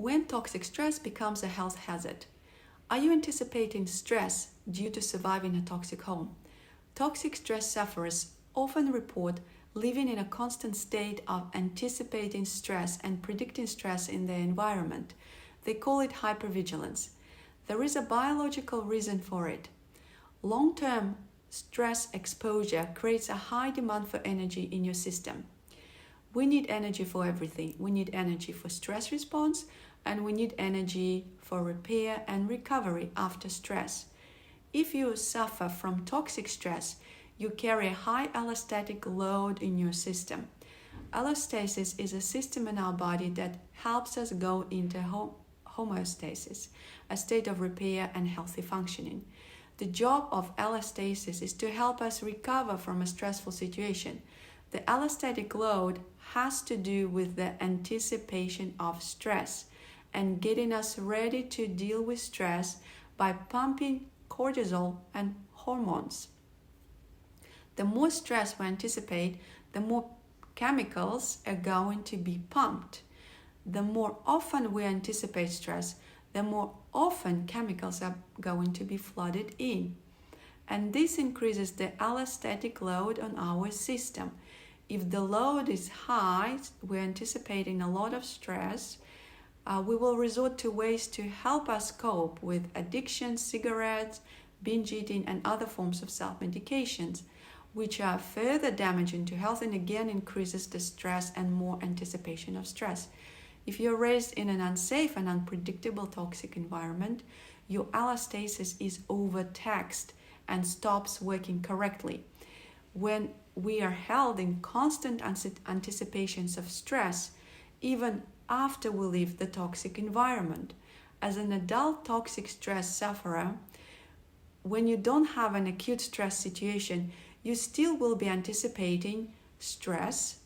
When toxic stress becomes a health hazard. Are you anticipating stress due to surviving a toxic home? Toxic stress sufferers often report living in a constant state of anticipating stress and predicting stress in their environment. They call it hypervigilance. There is a biological reason for it. Long-term stress exposure creates a high demand for energy in your system. We need energy for everything. We need energy for stress response, and we need energy for repair and recovery after stress. If you suffer from toxic stress, you carry a high allostatic load in your system. Allostasis is a system in our body that helps us go into homeostasis, a state of repair and healthy functioning. The job of allostasis is to help us recover from a stressful situation. The allostatic load has to do with the anticipation of stress and getting us ready to deal with stress by pumping cortisol and hormones. The more stress we anticipate, the more chemicals are going to be pumped. The more often we anticipate stress, the more often chemicals are going to be flooded in. And this increases the allostatic load on our system. If the load is high, we're anticipating a lot of stress, we will resort to ways to help us cope with addiction, cigarettes, binge eating, and other forms of self-medications, which are further damaging to health and again increases the stress and more anticipation of stress. If you're raised in an unsafe and unpredictable toxic environment, your allostasis is overtaxed and stops working correctly. When we are held in constant anticipations of stress, even after we leave the toxic environment. As an adult toxic stress sufferer, when you don't have an acute stress situation, you still will be anticipating stress,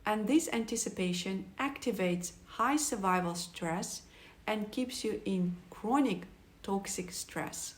and this anticipation activates high survival stress and keeps you in chronic toxic stress.